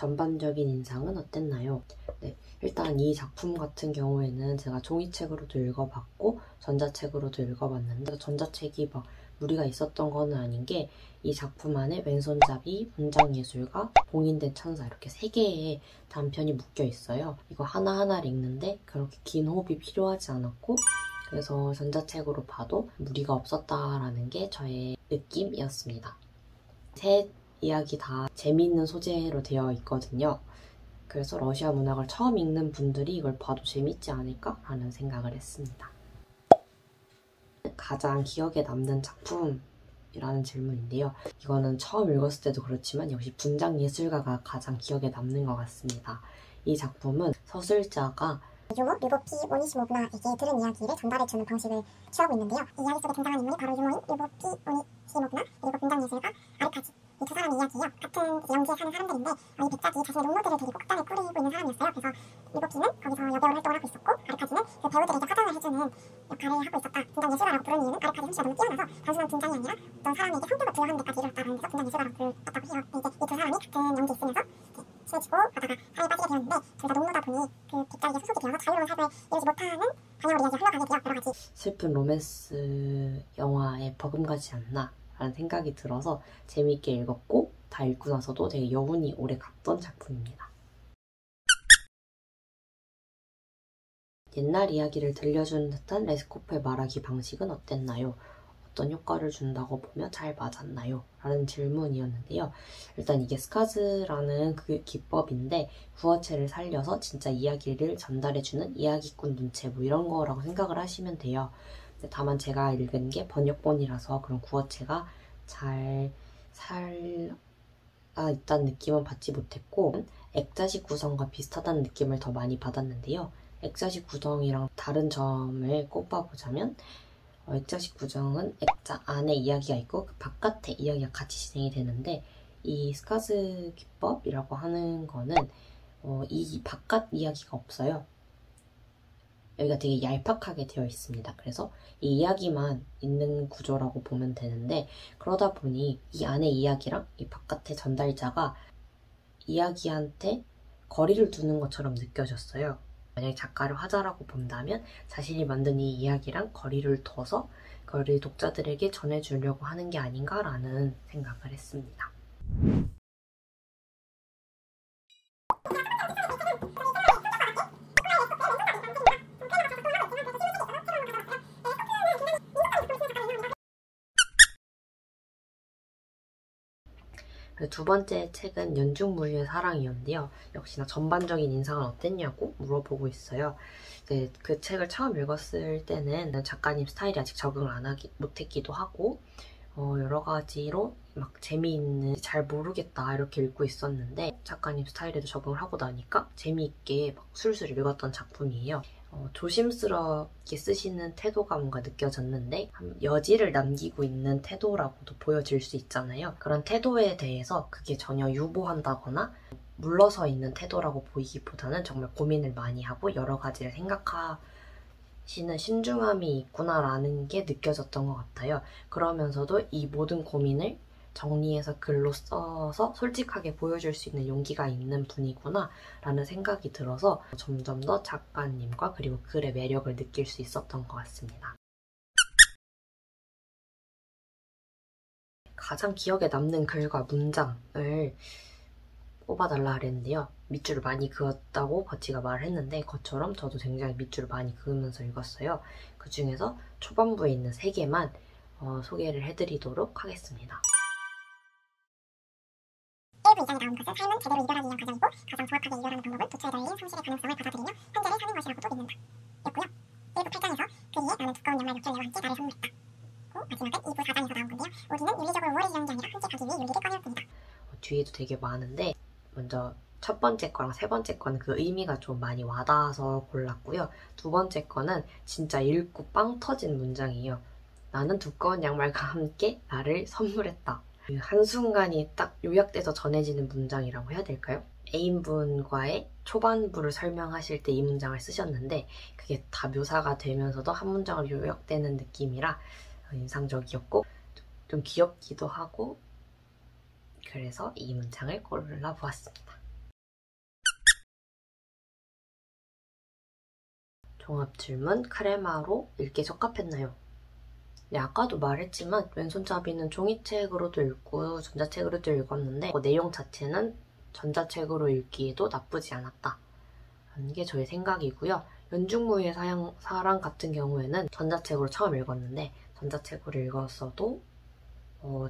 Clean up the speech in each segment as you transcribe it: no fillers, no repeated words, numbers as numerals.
전반적인 인상은 어땠나요? 네, 일단 이 작품 같은 경우에는 제가 종이책으로도 읽어봤고 전자책으로도 읽어봤는데 전자책이 막 무리가 있었던 거는 아닌 게 이 작품 안에 왼손잡이, 문장예술가, 봉인된 천사 이렇게 3개의 단편이 묶여 있어요. 이거 하나하나를 읽는데 그렇게 긴 호흡이 필요하지 않았고 그래서 전자책으로 봐도 무리가 없었다라는 게 저의 느낌이었습니다. 세 이야기 다 재미있는 소재로 되어 있거든요. 그래서 러시아 문학을 처음 읽는 분들이 이걸 봐도 재밌지 않을까라는 생각을 했습니다. 가장 기억에 남는 작품이라는 질문인데요. 이거는 처음 읽었을 때도 그렇지만 역시 분장예술가가 가장 기억에 남는 것 같습니다. 이 작품은 서술자가 유모, 류보피 오니시모브나에게 들은 이야기를 전달해주는 방식을 취하고 있는데요. 이 이야기 속에 등장한 인물이 바로 유모인 류보피 오니시모브나 그리고 분장예술가 아르카지 이 두 사람의 이야기예요. 같은 영지에 사는 사람들인데 이 백작이 자신의 롱모들을 데리고 극단에 꾸리고 있는 사람이었어요. 그래서 류보피는 거기서 여배우로 활동을 하고 있었고 아르카지는 그 배우들에게 화장을 해주는 역할을 하고 있었다. 분장예술가라고 부르는 이유는 아르카지 솜씨가 너무 뛰어나서 단순한 분장이 아니라 어떤 사람에게 성격을 부여하는 데까지 이르렀다는 데서 분장예술가라고 불렀다고 해요. 이제 이 두 사람이 같은 영지에 있으면서 친해지고 가다가 사이에 빠지게 되었는데 둘 다 농부다 보니 그 백작에게 소속이 되어서 자유로운 삶을 이루지 못하는 방향으로 이야기가 흘러가게 되어 여러 가지 슬픈 로맨스 영화에 버금가지 않나 라는 생각이 들어서 재미있게 읽었고 다 읽고 나서도 되게 여운이 오래 갔던 작품입니다. 옛날 이야기를 들려주는 듯한 레스코프의 말하기 방식은 어땠나요? 어떤 효과를 준다고 보면 잘 맞았나요? 라는 질문이었는데요. 일단 이게 스카즈라는 그 기법인데 구어체를 살려서 진짜 이야기를 전달해주는 이야기꾼 눈체 뭐 이런 거라고 생각을 하시면 돼요. 다만 제가 읽은 게 번역본이라서 그런 구어체가 잘 있다는 느낌은 받지 못했고 액자식 구성과 비슷하다는 느낌을 더 많이 받았는데요. 액자식 구성이랑 다른 점을 꼽아보자면 액자식 구성은 액자 안에 이야기가 있고 그 바깥에 이야기가 같이 진행이 되는데 이 스카즈 기법이라고 하는 거는 이 바깥 이야기가 없어요. 여기가 되게 얄팍하게 되어 있습니다. 그래서 이 이야기만 있는 구조라고 보면 되는데 그러다 보니 이 안의 이야기랑 이 바깥의 전달자가 이야기한테 거리를 두는 것처럼 느껴졌어요. 만약에 작가를 화자라고 본다면 자신이 만든 이 이야기랑 거리를 둬서 그걸 독자들에게 전해주려고 하는 게 아닌가라는 생각을 했습니다. 두 번째 책은 연중무휴의 사랑이었는데요. 역시나 전반적인 인상은 어땠냐고 물어보고 있어요. 그 책을 처음 읽었을 때는 작가님 스타일이 아직 적응을 못했기도 하고 여러 가지로 막 재미있는 잘 모르겠다 이렇게 읽고 있었는데 작가님 스타일에도 적응을 하고 나니까 재미있게 막 술술 읽었던 작품이에요. 조심스럽게 쓰시는 태도가 뭔가 느껴졌는데 여지를 남기고 있는 태도라고도 보여질 수 있잖아요. 그런 태도에 대해서 그게 전혀 유보한다거나 물러서 있는 태도라고 보이기보다는 정말 고민을 많이 하고 여러 가지를 생각하시는 신중함이 있구나라는 게 느껴졌던 것 같아요. 그러면서도 이 모든 고민을 정리해서 글로 써서 솔직하게 보여줄 수 있는 용기가 있는 분이구나 라는 생각이 들어서 점점 더 작가님과 그리고 글의 매력을 느낄 수 있었던 것 같습니다. 가장 기억에 남는 글과 문장을 뽑아달라 그랬는데요. 밑줄을 많이 그었다고 버치가 말을 했는데 그것처럼 저도 굉장히 밑줄을 많이 그으면서 읽었어요. 그 중에서 초반부에 있는 3개만 소개를 해드리도록 하겠습니다. 1부 이장에 나온 것은 삶은 제대로 이별하기 위한 과정이고 가장 정확하게 이별하는 방법은 도처에 달린 상실의 가능성을 받아들이며 현재를 사는 것이라고도 믿는다. 였고요. 1부 8장에서 그 뒤에 나는 두꺼운 양말 몇 켤레와 함께 나를 선물했다. 마지막은 2부 4장에서 나온 건데요. 우리는 윤리적으로 우월해지려는 게 아니라 함께 가기 위해 윤리를 꺼내었습니다. 뒤에도 되게 많은데 먼저 첫 번째 거랑 세 번째 거는 그 의미가 좀 많이 와닿아서 골랐고요. 두 번째 거는 진짜 읽고 빵 터진 문장이에요. 나는 두꺼운 양말과 함께 나를 선물했다. 그 한순간이 딱 요약돼서 전해지는 문장이라고 해야 될까요? 애인분과의 초반부를 설명하실 때 이 문장을 쓰셨는데 그게 다 묘사가 되면서도 한 문장으로 요약되는 느낌이라 인상적이었고 좀 귀엽기도 하고 그래서 이 문장을 골라보았습니다. 종합질문, 크레마로 읽기 적합했나요? 네, 아까도 말했지만 왼손잡이는 종이책으로도 읽고 전자책으로도 읽었는데 내용 자체는 전자책으로 읽기에도 나쁘지 않았다 라는 게 저의 생각이고요. 연중무휴의 사랑 같은 경우에는 전자책으로 처음 읽었는데 전자책으로 읽었어도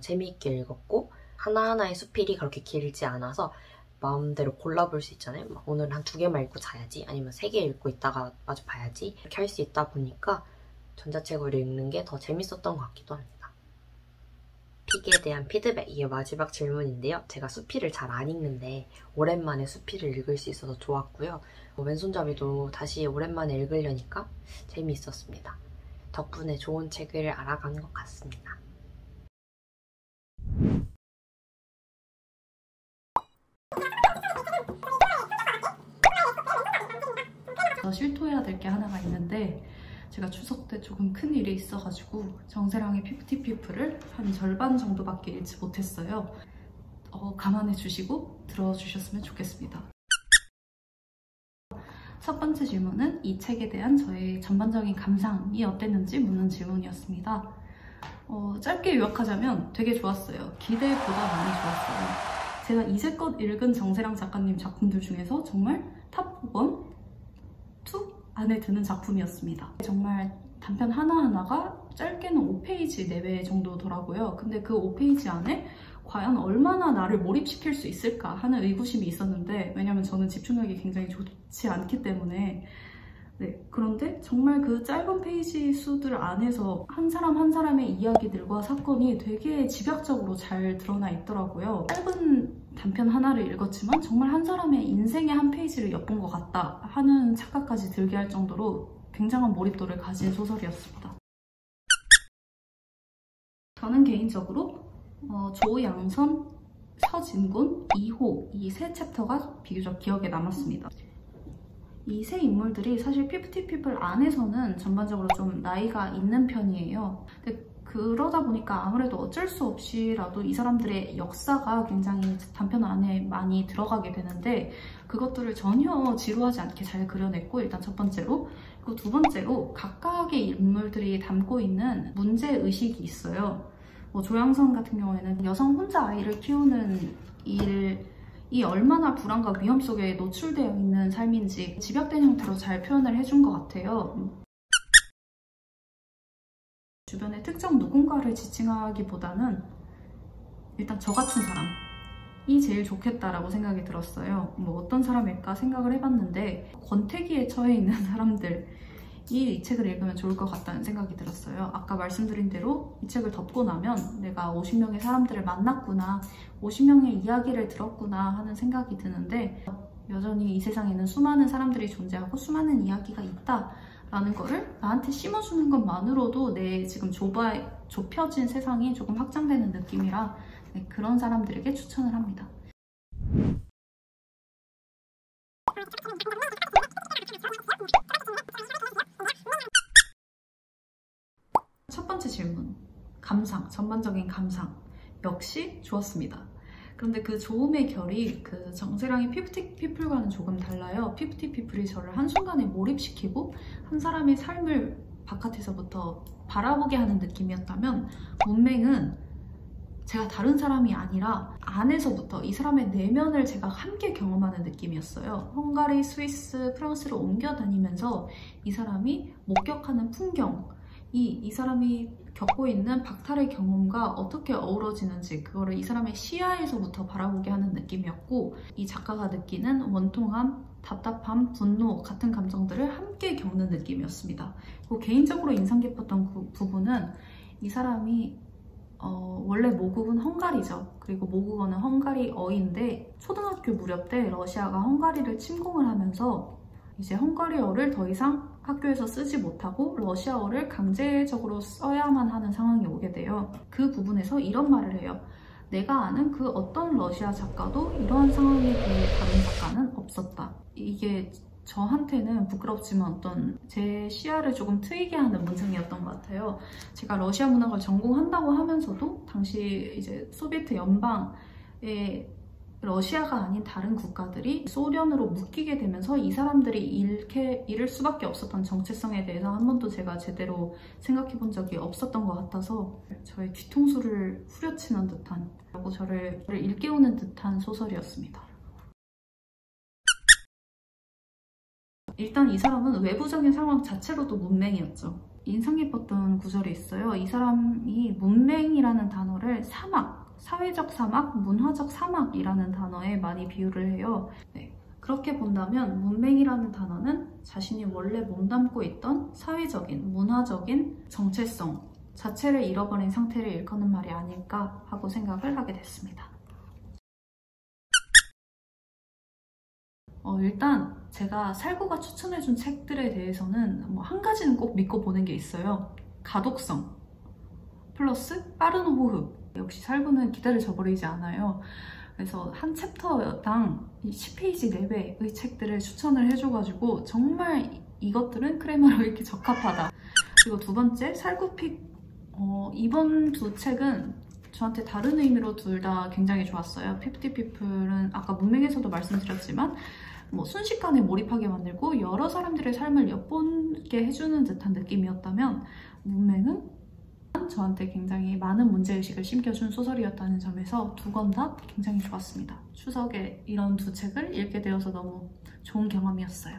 재미있게 읽었고 하나하나의 수필이 그렇게 길지 않아서 마음대로 골라볼 수 있잖아요. 막 오늘 한 2개만 읽고 자야지, 아니면 3개 읽고 있다가 마저 봐야지, 이렇게 할 수 있다 보니까 전자책으로 읽는 게 더 재밌었던 것 같기도 합니다. 픽에 대한 피드백, 이게 마지막 질문인데요. 제가 수필을 잘 안 읽는데 오랜만에 수필을 읽을 수 있어서 좋았고요. 왼손잡이도 다시 오랜만에 읽으려니까 재미있었습니다. 덕분에 좋은 책을 알아간 것 같습니다. 실토해야 될 게 하나가 있는데 제가 추석 때 조금 큰 일이 있어가지고 정세랑의 피프티피플을 한 절반 정도밖에 읽지 못했어요. 감안해 주시고 들어주셨으면 좋겠습니다. 첫 번째 질문은 이 책에 대한 저의 전반적인 감상이 어땠는지 묻는 질문이었습니다. 짧게 요약하자면 되게 좋았어요. 기대보다 많이 좋았어요. 제가 이제껏 읽은 정세랑 작가님 작품들 중에서 정말 탑 1, 2 안에 드는 작품이었습니다. 정말 단편 하나하나가 짧게는 5페이지 내외 정도더라고요. 근데 그 5페이지 안에 과연 얼마나 나를 몰입시킬 수 있을까 하는 의구심이 있었는데, 왜냐면 저는 집중력이 굉장히 좋지 않기 때문에. 네, 그런데 정말 그 짧은 페이지 수들 안에서 한 사람 한 사람의 이야기들과 사건이 되게 집약적으로 잘 드러나 있더라고요. 짧은 단편 하나를 읽었지만 정말 한 사람의 인생의 한 페이지를 엿본 것 같다 하는 착각까지 들게 할 정도로 굉장한 몰입도를 가진 소설이었습니다. 저는 개인적으로 조양선, 서진곤, 이호 이 세 챕터가 비교적 기억에 남았습니다. 이 세 인물들이 사실 피프티피플 안에서는 전반적으로 좀 나이가 있는 편이에요. 근데 그러다 보니까 아무래도 어쩔 수 없이라도 이 사람들의 역사가 굉장히 단편 안에 많이 들어가게 되는데 그것들을 전혀 지루하지 않게 잘 그려냈고, 일단 첫 번째로. 그리고 두 번째로 각각의 인물들이 담고 있는 문제의식이 있어요. 조양선 같은 경우에는 여성 혼자 아이를 키우는 이 얼마나 불안과 위험 속에 노출되어 있는 삶인지 집약된 형태로 잘 표현을 해준 것 같아요. 주변의 특정 누군가를 지칭하기보다는 일단 저 같은 사람이 제일 좋겠다라고 생각이 들었어요. 어떤 사람일까 생각을 해봤는데 권태기에 처해 있는 사람들이 이 책을 읽으면 좋을 것 같다는 생각이 들었어요. 아까 말씀드린 대로 이 책을 덮고 나면 내가 50명의 사람들을 만났구나, 50명의 이야기를 들었구나 하는 생각이 드는데, 여전히 이 세상에는 수많은 사람들이 존재하고 수많은 이야기가 있다라는 거를 나한테 심어주는 것만으로도 내 지금 좁혀진 세상이 조금 확장되는 느낌이라 그런 사람들에게 추천을 합니다. 첫 번째 질문, 감상, 전반적인 감상 역시 좋았습니다. 그런데 그 좋음의 결이 그 정세랑의 피프티피플과는 조금 달라요. 피프티피플이 저를 한순간에 몰입시키고 한 사람의 삶을 바깥에서부터 바라보게 하는 느낌이었다면, 문맹은 제가 다른 사람이 아니라 안에서부터 이 사람의 내면을 제가 함께 경험하는 느낌이었어요. 헝가리, 스위스, 프랑스를 옮겨 다니면서 이 사람이 목격하는 풍경, 이 사람이 겪고 있는 박탈의 경험과 어떻게 어우러지는지 그거를 이 사람의 시야에서부터 바라보게 하는 느낌이었고, 이 작가가 느끼는 원통함, 답답함, 분노 같은 감정들을 함께 겪는 느낌이었습니다. 그리고 개인적으로 인상 깊었던 부분은 이 사람이 원래 모국은 헝가리죠. 그리고 모국어는 헝가리어인데 초등학교 무렵 때 러시아가 헝가리를 침공을 하면서 이제 헝가리어를 더 이상 학교에서 쓰지 못하고 러시아어를 강제적으로 써야만 하는 상황이 오게 돼요. 그 부분에서 이런 말을 해요. 내가 아는 그 어떤 러시아 작가도 이러한 상황에 대해 다른 작가는 없었다. 이게 저한테는 부끄럽지만 어떤 제 시야를 조금 트이게 하는 문장이었던 것 같아요. 제가 러시아 문학을 전공한다고 하면서도 당시 이제 소비에트 연방에 러시아가 아닌 다른 국가들이 소련으로 묶이게 되면서 이 사람들이 잃을 수밖에 없었던 정체성에 대해서 한 번도 제가 제대로 생각해 본 적이 없었던 것 같아서 저의 뒤통수를 후려치는 듯한, 그리고 저를 일깨우는 듯한 소설이었습니다. 일단 이 사람은 외부적인 상황 자체로도 문맹이었죠. 인상 깊었던 구절이 있어요. 이 사람이 문맹이라는 단어를 사막, 사회적 사막, 문화적 사막이라는 단어에 많이 비유를 해요. 네. 그렇게 본다면 문맹이라는 단어는 자신이 원래 몸담고 있던 사회적인, 문화적인 정체성 자체를 잃어버린 상태를 일컫는 말이 아닐까 하고 생각을 하게 됐습니다. 일단 제가 살구가 추천해준 책들에 대해서는 한 가지는 꼭 믿고 보는 게 있어요. 가독성 플러스 빠른 호흡. 역시 살구는 기대를 저버리지 않아요. 그래서 한 챕터당 10페이지 내외의 책들을 추천을 해줘가지고 정말 이것들은 크레마로 읽기 적합하다. 그리고 두 번째, 살구픽. 이번 두 책은 저한테 다른 의미로 둘 다 굉장히 좋았어요. 피프티 피플은 아까 문맹에서도 말씀드렸지만 순식간에 몰입하게 만들고 여러 사람들의 삶을 엿보게 해주는 듯한 느낌이었다면, 문맹은 저한테 굉장히 많은 문제의식을 심겨준 소설이었다는 점에서 두 권 다 굉장히 좋았습니다. 추석에 이런 두 책을 읽게 되어서 너무 좋은 경험이었어요.